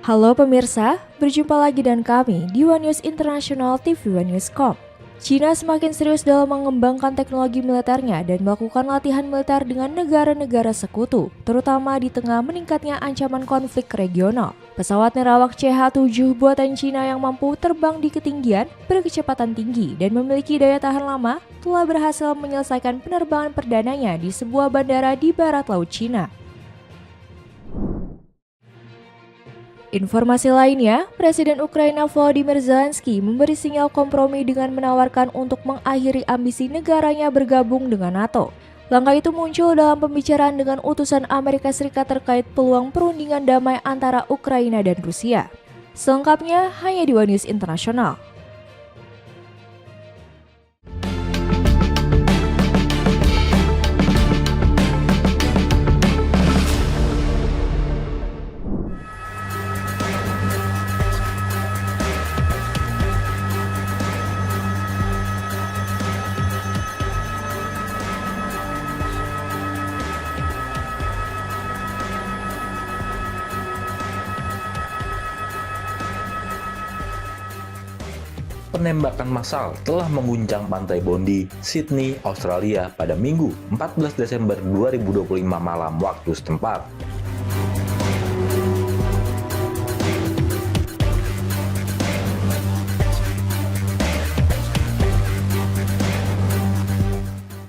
Halo pemirsa, berjumpa lagi dengan kami di One News International TV One News.com. China semakin serius dalam mengembangkan teknologi militernya dan melakukan latihan militer dengan negara-negara sekutu, terutama di tengah meningkatnya ancaman konflik regional. Pesawat nerawak CH-7 buatan China yang mampu terbang di ketinggian, berkecepatan tinggi, dan memiliki daya tahan lama telah berhasil menyelesaikan penerbangan perdananya di sebuah bandara di barat laut China. Informasi lainnya, Presiden Ukraina Volodymyr Zelensky memberi sinyal kompromi dengan menawarkan untuk mengakhiri ambisi negaranya bergabung dengan NATO. Langkah itu muncul dalam pembicaraan dengan utusan Amerika Serikat terkait peluang perundingan damai antara Ukraina dan Rusia. Selengkapnya hanya di One News International. Penembakan massal telah mengguncang pantai Bondi, Sydney, Australia pada Minggu 14 Desember 2025 malam waktu setempat.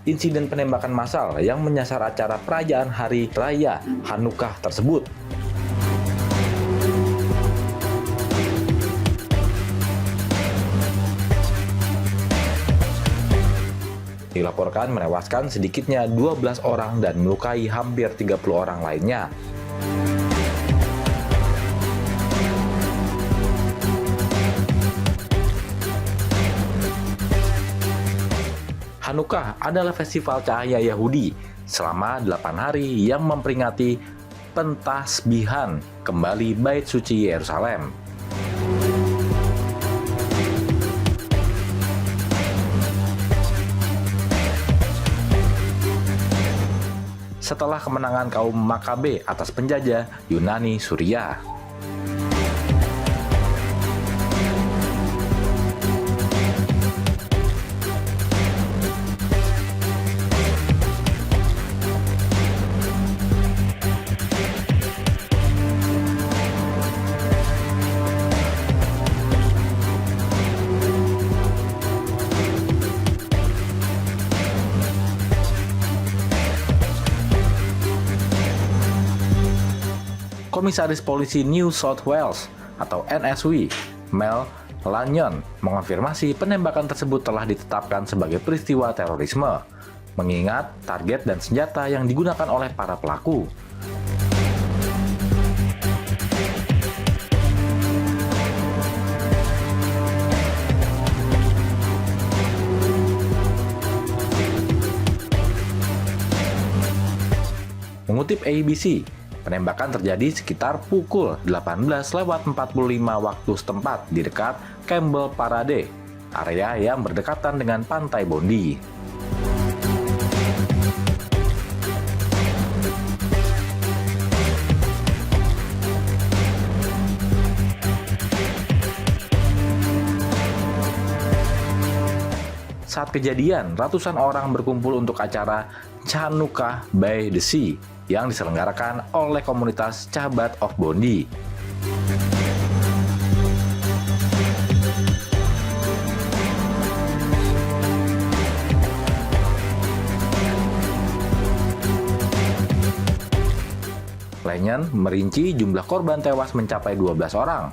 Insiden penembakan massal yang menyasar acara perayaan Hari Raya Hanukkah tersebut dilaporkan menewaskan sedikitnya 12 orang dan melukai hampir 30 orang lainnya. Hanukkah adalah festival cahaya Yahudi selama 8 hari yang memperingati pentasbihan kembali Bait Suci Yerusalem. Setelah kemenangan kaum Makabe atas penjajah Yunani Suriah. Komisaris Polisi New South Wales atau NSW, Mel Lanyon, mengonfirmasi penembakan tersebut telah ditetapkan sebagai peristiwa terorisme, mengingat target dan senjata yang digunakan oleh para pelaku. Mengutip ABC, penembakan terjadi sekitar pukul 18.45 waktu setempat di dekat Campbell Parade, area yang berdekatan dengan pantai Bondi. Saat kejadian, ratusan orang berkumpul untuk acara Chanukah by the Sea yang diselenggarakan oleh komunitas Chabad of Bondi. Lanyon merinci jumlah korban tewas mencapai 12 orang.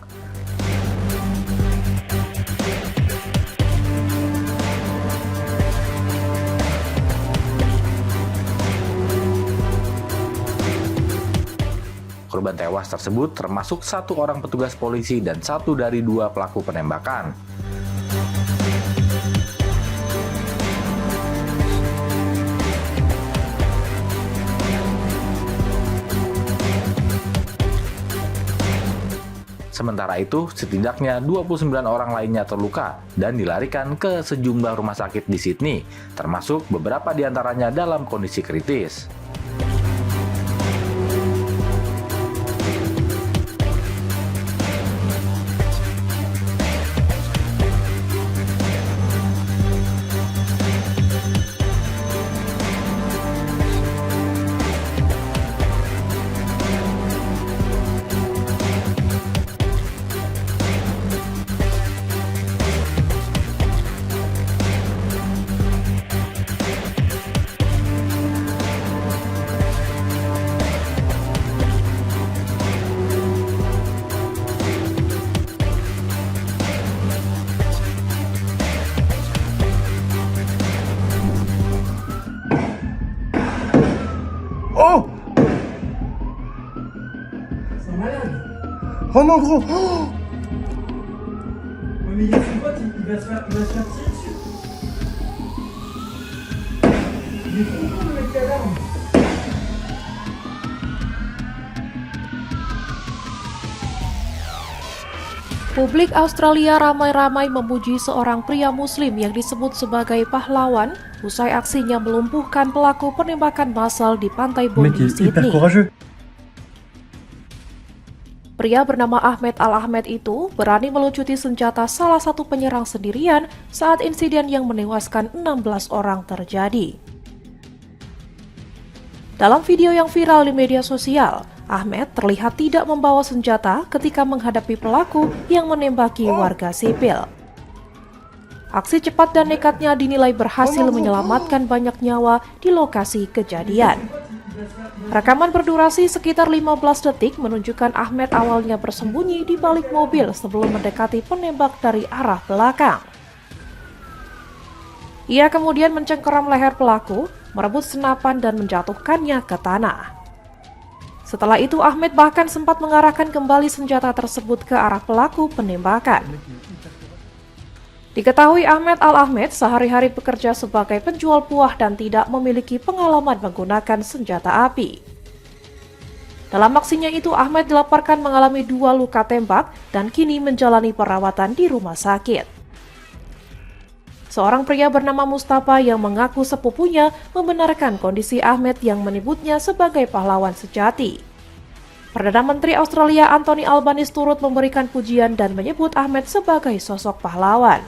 Korban tewas tersebut termasuk 1 orang petugas polisi dan 1 dari 2 pelaku penembakan. Sementara itu, setidaknya 29 orang lainnya terluka dan dilarikan ke sejumlah rumah sakit di Sydney, termasuk beberapa di antaranya dalam kondisi kritis. Oh mon gros oh. Oui, mais il y a son pote, il va se faire tirer dessus. Il est trop con de mettre l'alarme. Publik Australia ramai-ramai memuji seorang pria muslim yang disebut sebagai pahlawan usai aksinya melumpuhkan pelaku penembakan massal di pantai Le mec Bondi, est hyper Sydney. courageux. Pria bernama Ahmed Al-Ahmed itu berani melucuti senjata salah satu penyerang sendirian saat insiden yang menewaskan 16 orang terjadi. Dalam video yang viral di media sosial, Ahmed terlihat tidak membawa senjata ketika menghadapi pelaku yang menembaki warga sipil. Aksi cepat dan nekatnya dinilai berhasil menyelamatkan banyak nyawa di lokasi kejadian. Rekaman berdurasi sekitar 15 detik menunjukkan Ahmed awalnya bersembunyi di balik mobil sebelum mendekati penembak dari arah belakang. Ia kemudian mencengkeram leher pelaku, merebut senapan dan menjatuhkannya ke tanah. Setelah itu Ahmed bahkan sempat mengarahkan kembali senjata tersebut ke arah pelaku penembakan. Diketahui Ahmed Al-Ahmed sehari-hari bekerja sebagai penjual buah dan tidak memiliki pengalaman menggunakan senjata api. Dalam aksinya itu Ahmed dilaporkan mengalami 2 luka tembak dan kini menjalani perawatan di rumah sakit. Seorang pria bernama Mustafa yang mengaku sepupunya membenarkan kondisi Ahmed yang menyebutnya sebagai pahlawan sejati. Perdana Menteri Australia Anthony Albanese turut memberikan pujian dan menyebut Ahmed sebagai sosok pahlawan.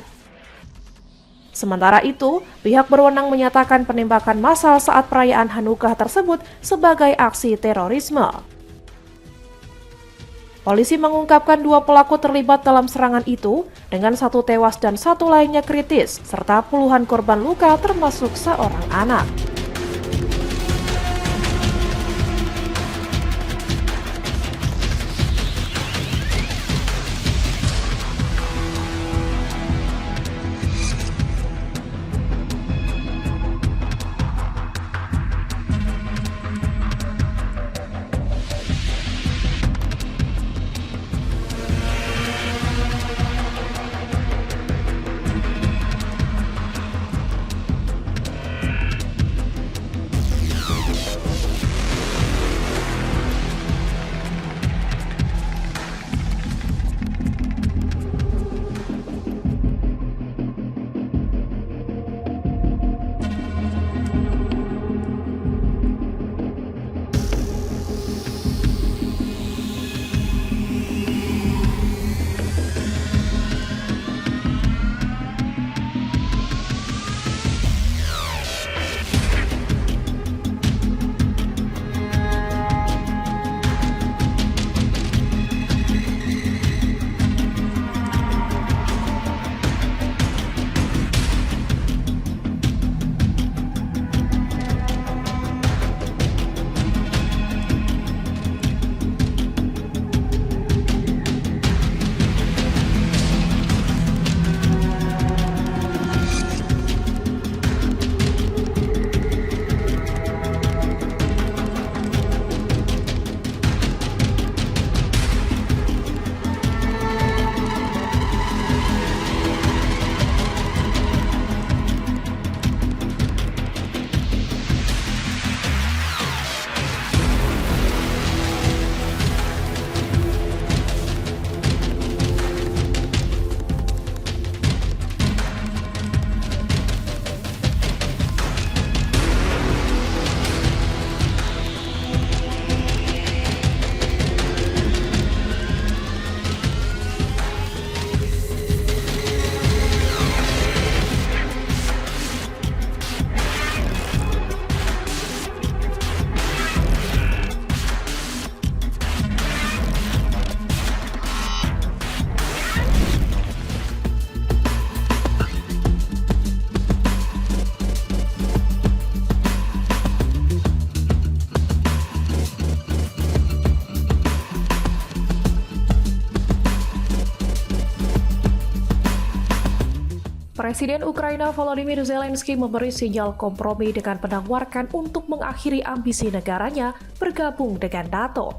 Sementara itu, pihak berwenang menyatakan penembakan massal saat perayaan Hanukkah tersebut sebagai aksi terorisme. Polisi mengungkapkan 2 pelaku terlibat dalam serangan itu, dengan 1 tewas dan 1 lainnya kritis, serta puluhan korban luka termasuk seorang anak. Presiden Ukraina Volodymyr Zelensky memberi sinyal kompromi dengan menawarkan untuk mengakhiri ambisi negaranya bergabung dengan NATO.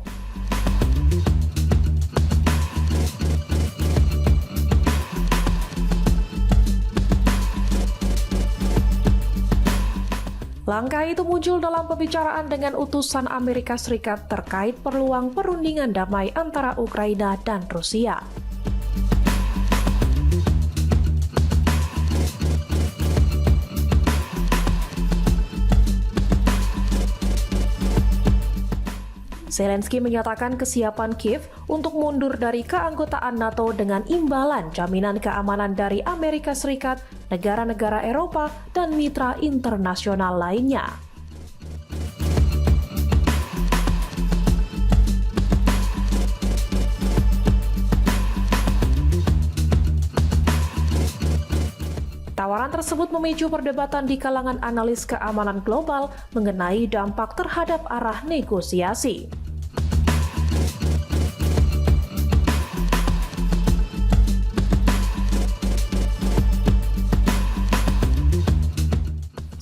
Langkah itu muncul dalam pembicaraan dengan utusan Amerika Serikat terkait peluang perundingan damai antara Ukraina dan Rusia. Zelensky menyatakan kesiapan Kiev untuk mundur dari keanggotaan NATO dengan imbalan jaminan keamanan dari Amerika Serikat, negara-negara Eropa, dan mitra internasional lainnya. Tawaran tersebut memicu perdebatan di kalangan analis keamanan global mengenai dampak terhadap arah negosiasi.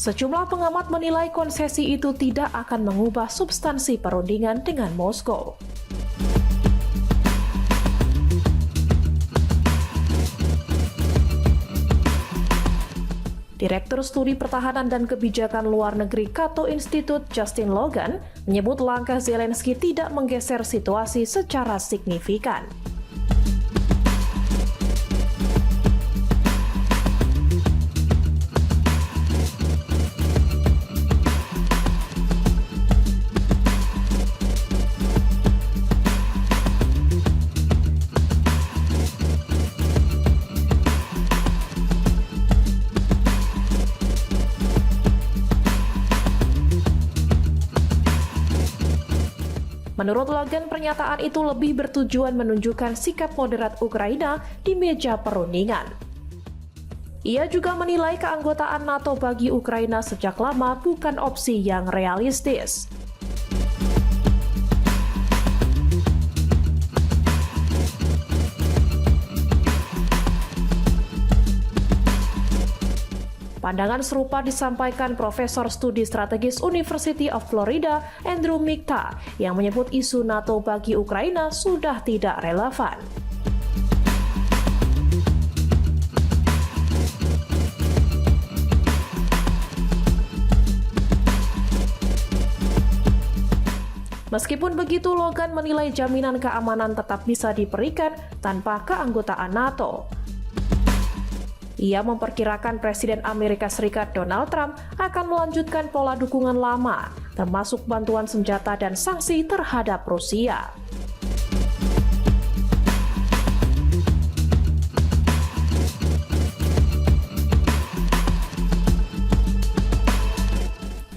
Sejumlah pengamat menilai konsesi itu tidak akan mengubah substansi perundingan dengan Moskow. Direktur Studi Pertahanan dan Kebijakan Luar Negeri Cato Institute Justin Logan menyebut langkah Zelensky tidak menggeser situasi secara signifikan. Menurut Logan, pernyataan itu lebih bertujuan menunjukkan sikap moderat Ukraina di meja perundingan. Ia juga menilai keanggotaan NATO bagi Ukraina sejak lama bukan opsi yang realistis. Pandangan serupa disampaikan Profesor Studi Strategis University of Florida, Andrew Mikta, yang menyebut isu NATO bagi Ukraina sudah tidak relevan. Meskipun begitu, Logan menilai jaminan keamanan tetap bisa diberikan tanpa keanggotaan NATO. Ia memperkirakan Presiden Amerika Serikat Donald Trump akan melanjutkan pola dukungan lama, termasuk bantuan senjata dan sanksi terhadap Rusia.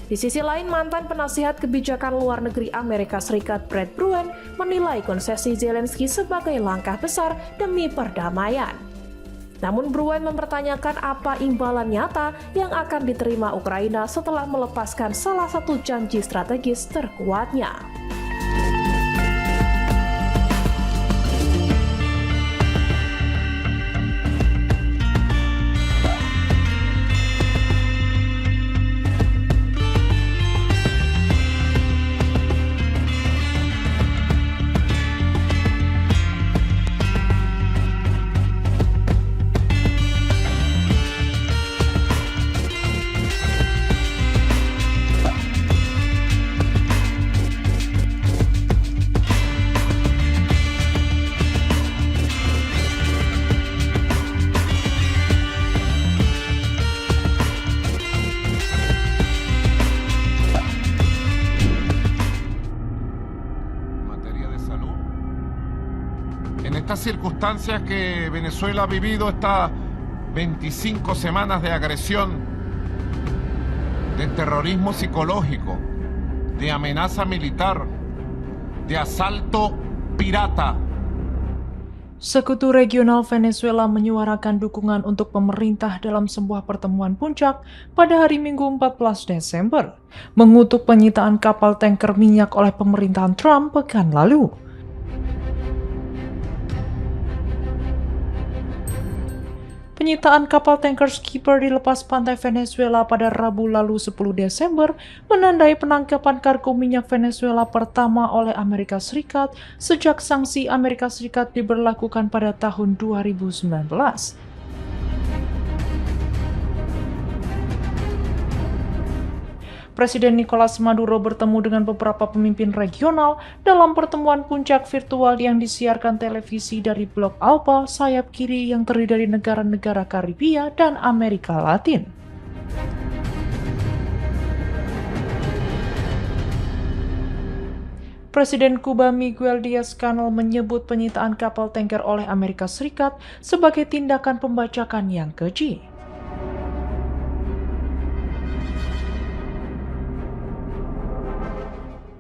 Di sisi lain, mantan penasihat kebijakan luar negeri Amerika Serikat Brad Bruen menilai konsesi Zelensky sebagai langkah besar demi perdamaian. Namun Bruen mempertanyakan apa imbalan nyata yang akan diterima Ukraina setelah melepaskan salah satu janji strategis terkuatnya. En estas circunstancias que Venezuela ha vivido estas 25 semanas de agresión, de terrorismo psicológico, de amenaza militar, de asalto pirata. Sekutu Regional Venezuela menyuarakan dukungan untuk pemerintah dalam sebuah pertemuan puncak pada hari Minggu 14 Desember, mengutuk penyitaan kapal tanker minyak oleh pemerintahan Trump pekan lalu. Penyitaan kapal tanker Skipper di lepas pantai Venezuela pada Rabu lalu 10 Desember menandai penangkapan kargo minyak Venezuela pertama oleh Amerika Serikat sejak sanksi Amerika Serikat diberlakukan pada tahun 2019. Presiden Nicolas Maduro bertemu dengan beberapa pemimpin regional dalam pertemuan puncak virtual yang disiarkan televisi dari Blok Alba, sayap kiri yang terdiri dari negara-negara Karibia dan Amerika Latin. Presiden Kuba Miguel Diaz-Canel menyebut penyitaan kapal tanker oleh Amerika Serikat sebagai tindakan pembajakan yang keji.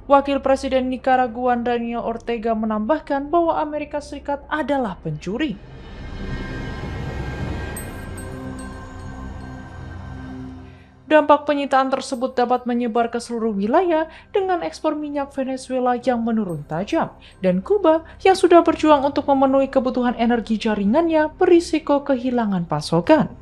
Wakil Presiden Nicaragua Daniel Ortega menambahkan bahwa Amerika Serikat adalah pencuri. Dampak penyitaan tersebut dapat menyebar ke seluruh wilayah dengan ekspor minyak Venezuela yang menurun tajam, dan Kuba yang sudah berjuang untuk memenuhi kebutuhan energi jaringannya berisiko kehilangan pasokan.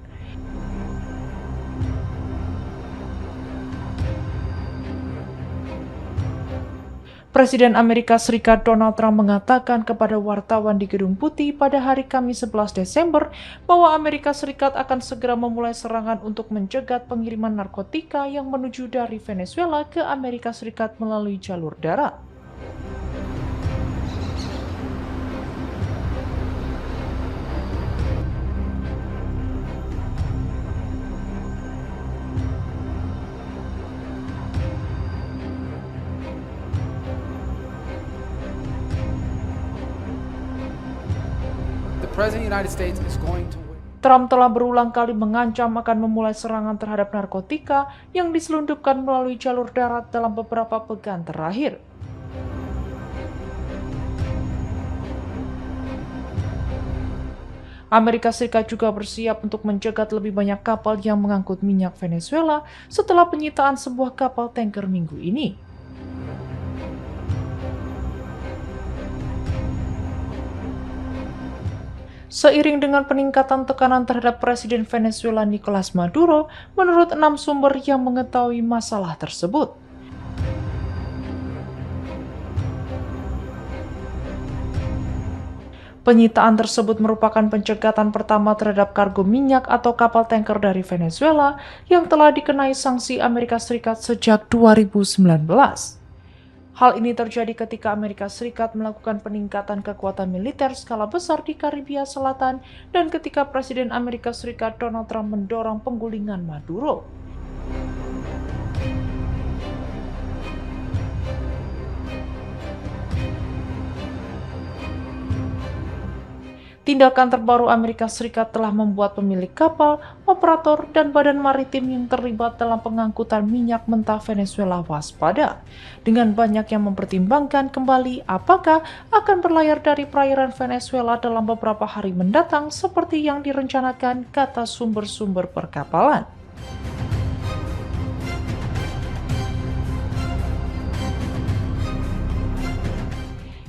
Presiden Amerika Serikat Donald Trump mengatakan kepada wartawan di Gedung Putih pada hari Kamis 11 Desember bahwa Amerika Serikat akan segera memulai serangan untuk mencegat pengiriman narkotika yang menuju dari Venezuela ke Amerika Serikat melalui jalur darat. Trump telah berulang kali mengancam akan memulai serangan terhadap narkotika yang diselundupkan melalui jalur darat dalam beberapa pekan terakhir. Amerika Serikat juga bersiap untuk mencegat lebih banyak kapal yang mengangkut minyak Venezuela setelah penyitaan sebuah kapal tanker minggu ini. Seiring dengan peningkatan tekanan terhadap Presiden Venezuela Nicolas Maduro, menurut 6 sumber yang mengetahui masalah tersebut. Penyitaan tersebut merupakan pencegatan pertama terhadap kargo minyak atau kapal tanker dari Venezuela yang telah dikenai sanksi Amerika Serikat sejak 2019. Hal ini terjadi ketika Amerika Serikat melakukan peningkatan kekuatan militer skala besar di Karibia Selatan dan ketika Presiden Amerika Serikat Donald Trump mendorong penggulingan Maduro. Tindakan terbaru Amerika Serikat telah membuat pemilik kapal, operator, dan badan maritim yang terlibat dalam pengangkutan minyak mentah Venezuela waspada, dengan banyak yang mempertimbangkan kembali apakah akan berlayar dari perairan Venezuela dalam beberapa hari mendatang seperti yang direncanakan, kata sumber-sumber perkapalan.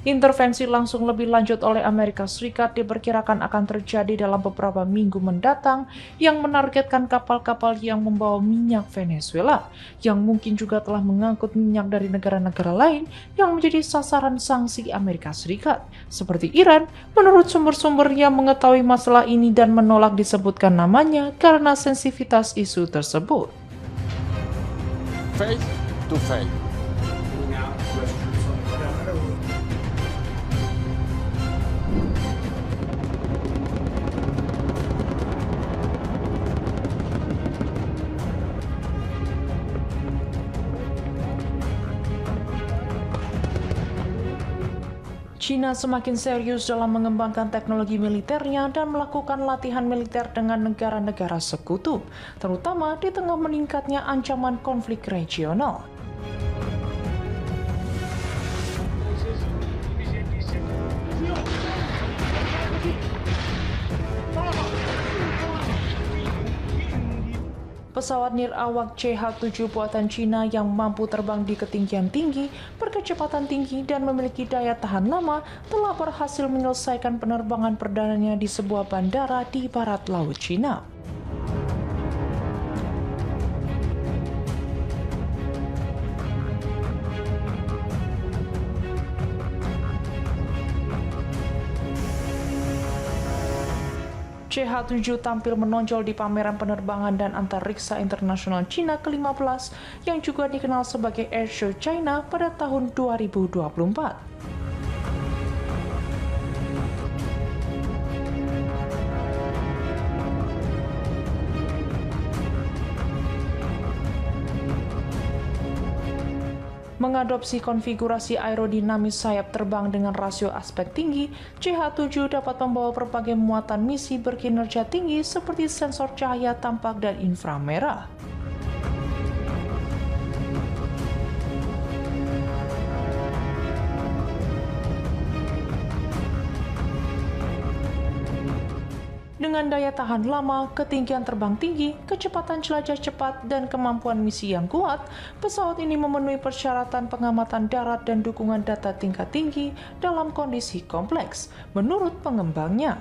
Intervensi langsung lebih lanjut oleh Amerika Serikat diperkirakan akan terjadi dalam beberapa minggu mendatang yang menargetkan kapal-kapal yang membawa minyak Venezuela, yang mungkin juga telah mengangkut minyak dari negara-negara lain yang menjadi sasaran sanksi Amerika Serikat, seperti Iran, menurut sumber-sumber yang mengetahui masalah ini dan menolak disebutkan namanya karena sensitivitas isu tersebut. Faith to faith. China semakin serius dalam mengembangkan teknologi militernya dan melakukan latihan militer dengan negara-negara sekutu, terutama di tengah meningkatnya ancaman konflik regional. Pesawat nirawak CH-7 buatan Cina yang mampu terbang di ketinggian tinggi, berkecepatan tinggi, dan memiliki daya tahan lama telah berhasil menyelesaikan penerbangan perdananya di sebuah bandara di barat laut Cina. CH-7 tampil menonjol di pameran penerbangan dan antariksa internasional Cina ke-15 yang juga dikenal sebagai Airshow China pada tahun 2024. Mengadopsi konfigurasi aerodinamis sayap terbang dengan rasio aspek tinggi, CH-7 dapat membawa berbagai muatan misi berkinerja tinggi seperti sensor cahaya tampak dan inframerah. Dengan daya tahan lama, ketinggian terbang tinggi, kecepatan jelajah cepat, dan kemampuan misi yang kuat, pesawat ini memenuhi persyaratan pengamatan darat dan dukungan data tingkat tinggi dalam kondisi kompleks, menurut pengembangnya.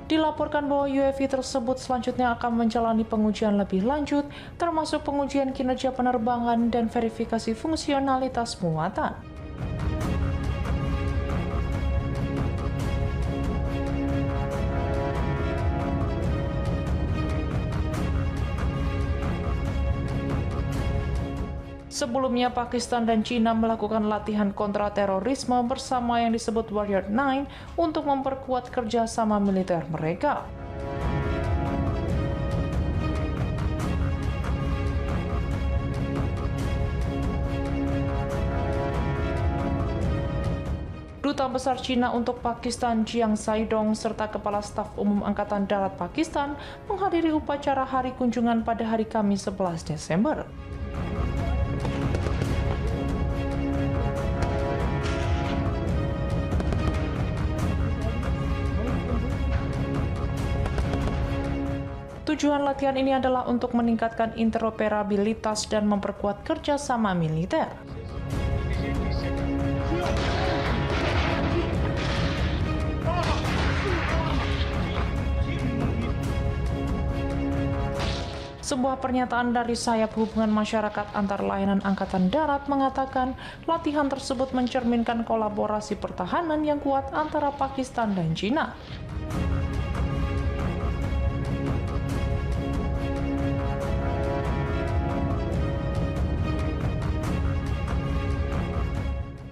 Dilaporkan bahwa UAV tersebut selanjutnya akan menjalani pengujian lebih lanjut, termasuk pengujian kinerja penerbangan dan verifikasi fungsionalitas muatan. Sebelumnya, Pakistan dan China melakukan latihan kontraterorisme bersama yang disebut Warrior 9 untuk memperkuat kerjasama militer mereka. Duta Besar Cina untuk Pakistan Jiang Saidong serta Kepala Staf Umum Angkatan Darat Pakistan menghadiri upacara hari kunjungan pada hari Kamis 11 Desember. Tujuan latihan ini adalah untuk meningkatkan interoperabilitas dan memperkuat kerjasama militer. Sebuah pernyataan dari sayap hubungan masyarakat antar layanan Angkatan Darat mengatakan latihan tersebut mencerminkan kolaborasi pertahanan yang kuat antara Pakistan dan China.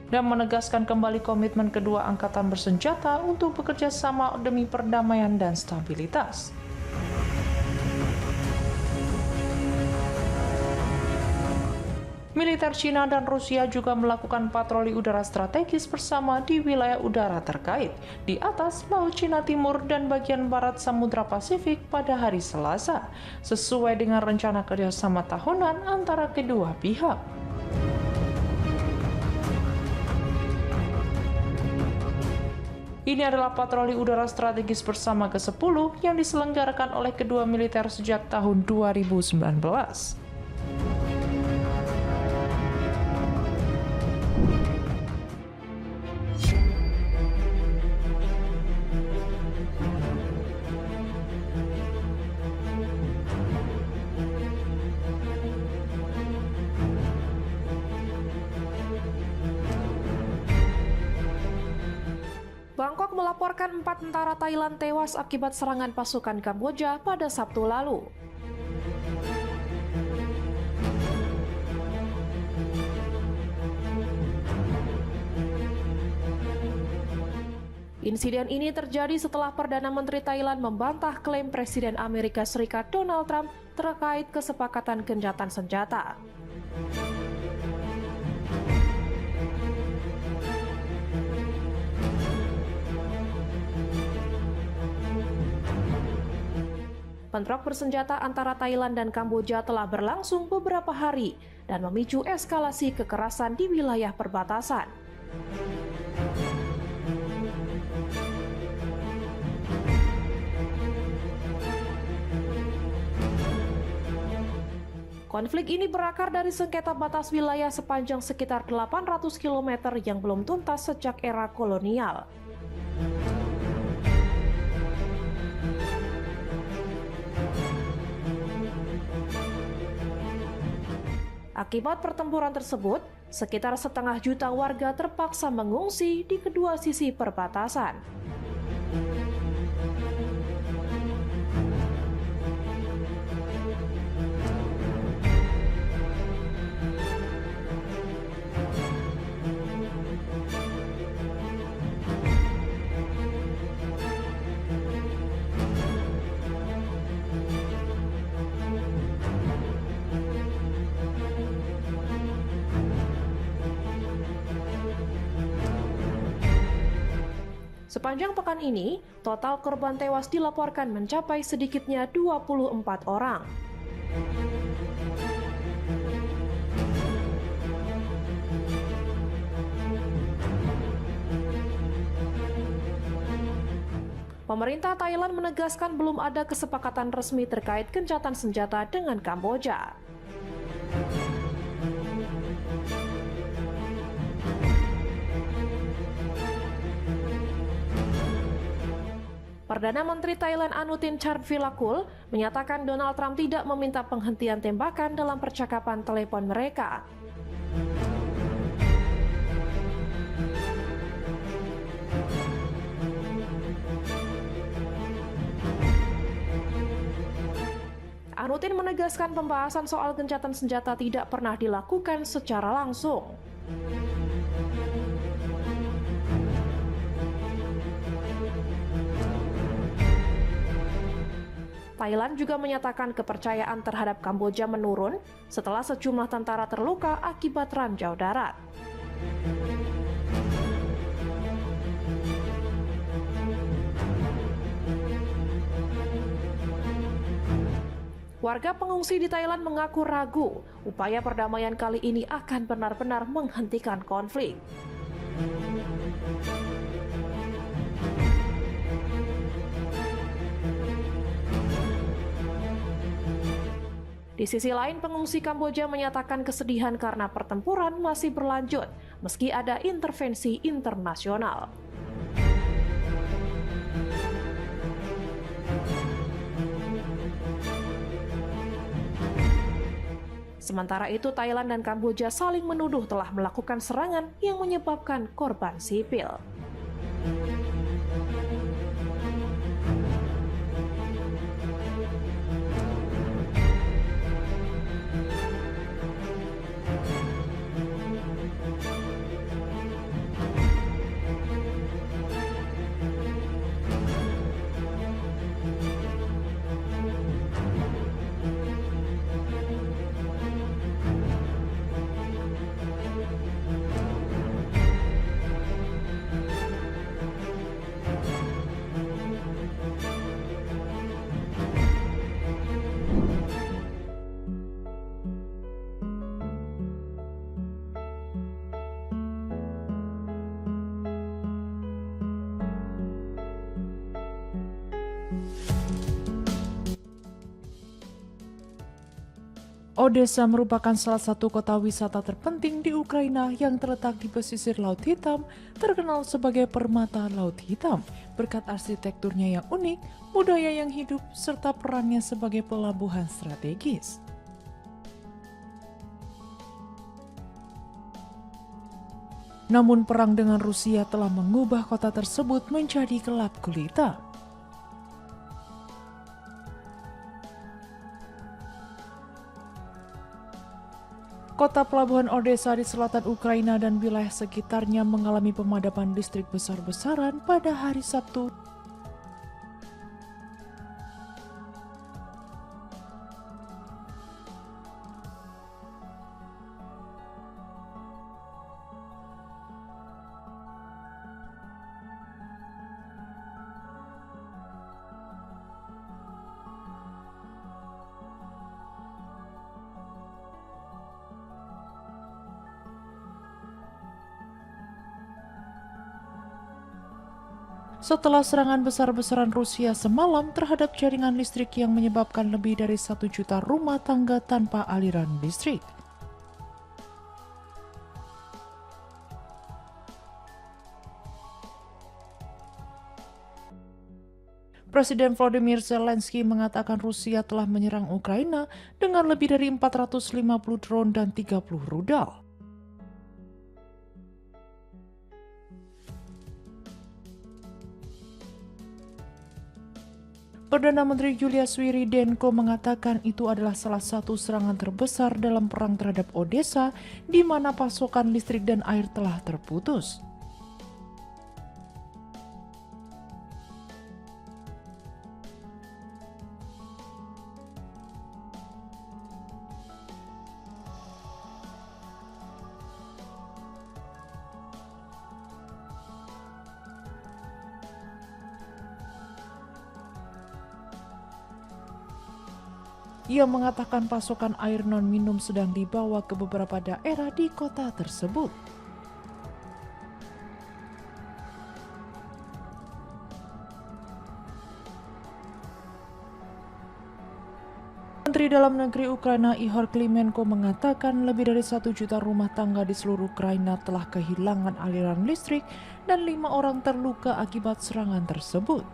Dan menegaskan kembali komitmen kedua angkatan bersenjata untuk bekerja sama demi perdamaian dan stabilitas. Militer Cina dan Rusia juga melakukan patroli udara strategis bersama di wilayah udara terkait di atas Laut Cina Timur dan bagian barat Samudra Pasifik pada hari Selasa, sesuai dengan rencana kerjasama tahunan antara kedua pihak. Ini adalah patroli udara strategis bersama ke-10 yang diselenggarakan oleh kedua militer sejak tahun 2019. Bangkok melaporkan 4 tentara Thailand tewas akibat serangan pasukan Kamboja pada Sabtu lalu. Insiden ini terjadi setelah Perdana Menteri Thailand membantah klaim Presiden Amerika Serikat Donald Trump terkait kesepakatan gencatan senjata. Bentrok bersenjata antara Thailand dan Kamboja telah berlangsung beberapa hari dan memicu eskalasi kekerasan di wilayah perbatasan. Konflik ini berakar dari sengketa batas wilayah sepanjang sekitar 800 km yang belum tuntas sejak era kolonial. Akibat pertempuran tersebut, sekitar 1,5 juta warga terpaksa mengungsi di kedua sisi perbatasan. Sepanjang pekan ini, total korban tewas dilaporkan mencapai sedikitnya 24 orang. Pemerintah Thailand menegaskan belum ada kesepakatan resmi terkait gencatan senjata dengan Kamboja. Perdana Menteri Thailand Anutin Charnvirakul menyatakan Donald Trump tidak meminta penghentian tembakan dalam percakapan telepon mereka. Anutin menegaskan pembahasan soal gencatan senjata tidak pernah dilakukan secara langsung. Thailand juga menyatakan kepercayaan terhadap Kamboja menurun setelah sejumlah tentara terluka akibat ranjau darat. Warga pengungsi di Thailand mengaku ragu upaya perdamaian kali ini akan benar-benar menghentikan konflik. Di sisi lain, pengungsi Kamboja menyatakan kesedihan karena pertempuran masih berlanjut meski ada intervensi internasional. Sementara itu, Thailand dan Kamboja saling menuduh telah melakukan serangan yang menyebabkan korban sipil. Odessa merupakan salah satu kota wisata terpenting di Ukraina yang terletak di pesisir Laut Hitam, terkenal sebagai permata Laut Hitam, berkat arsitekturnya yang unik, budaya yang hidup, serta perannya sebagai pelabuhan strategis. Namun perang dengan Rusia telah mengubah kota tersebut menjadi gelap gulita. Kota pelabuhan Odessa di selatan Ukraina dan wilayah sekitarnya mengalami pemadaman listrik besar-besaran pada hari Sabtu. Setelah serangan besar-besaran Rusia semalam terhadap jaringan listrik yang menyebabkan lebih dari 1 juta rumah tangga tanpa aliran listrik. Presiden Volodymyr Zelensky mengatakan Rusia telah menyerang Ukraina dengan lebih dari 450 drone dan 30 rudal. Perdana Menteri Yulia Sviridenko mengatakan itu adalah salah satu serangan terbesar dalam perang terhadap Odessa, di mana pasokan listrik dan air telah terputus. Ia mengatakan pasokan air non-minum sedang dibawa ke beberapa daerah di kota tersebut. Menteri Dalam Negeri Ukraina Ihor Klimenko mengatakan lebih dari 1 juta rumah tangga di seluruh Ukraina telah kehilangan aliran listrik dan 5 orang terluka akibat serangan tersebut.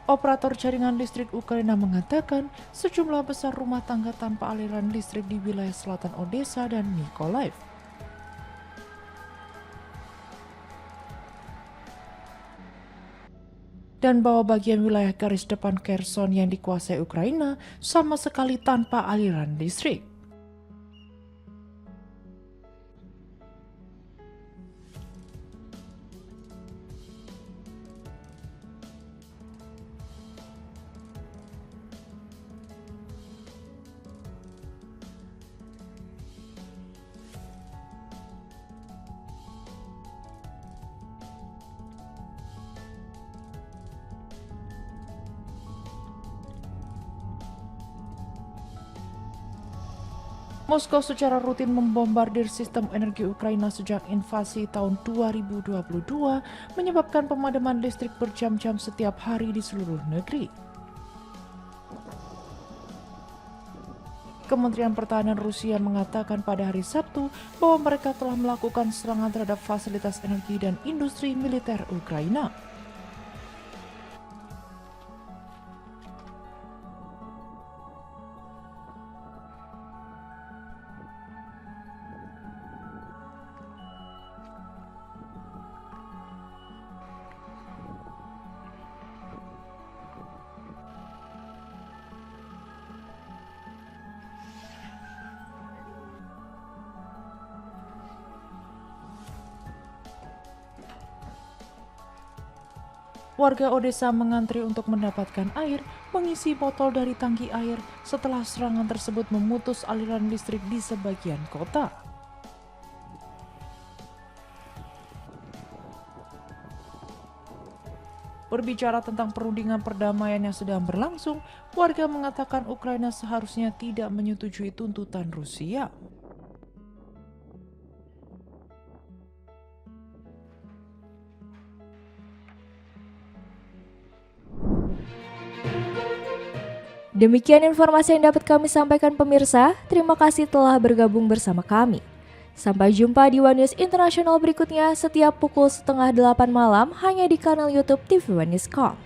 Operator jaringan listrik Ukraina mengatakan sejumlah besar rumah tangga tanpa aliran listrik di wilayah selatan Odessa dan Mykolaiv. Dan bahwa bagian wilayah garis depan Kherson yang dikuasai Ukraina sama sekali tanpa aliran listrik. Moskow secara rutin membombardir sistem energi Ukraina sejak invasi tahun 2022, menyebabkan pemadaman listrik berjam-jam setiap hari di seluruh negeri. Kementerian Pertahanan Rusia mengatakan pada hari Sabtu bahwa mereka telah melakukan serangan terhadap fasilitas energi dan industri militer Ukraina. Warga Odessa mengantri untuk mendapatkan air, mengisi botol dari tangki air setelah serangan tersebut memutus aliran listrik di sebagian kota. Berbicara tentang perundingan perdamaian yang sedang berlangsung, warga mengatakan Ukraina seharusnya tidak menyetujui tuntutan Rusia. Demikian informasi yang dapat kami sampaikan pemirsa. Terima kasih telah bergabung bersama kami. Sampai jumpa di One News Internasional berikutnya setiap pukul 7:30 malam hanya di kanal YouTube TV One News.com.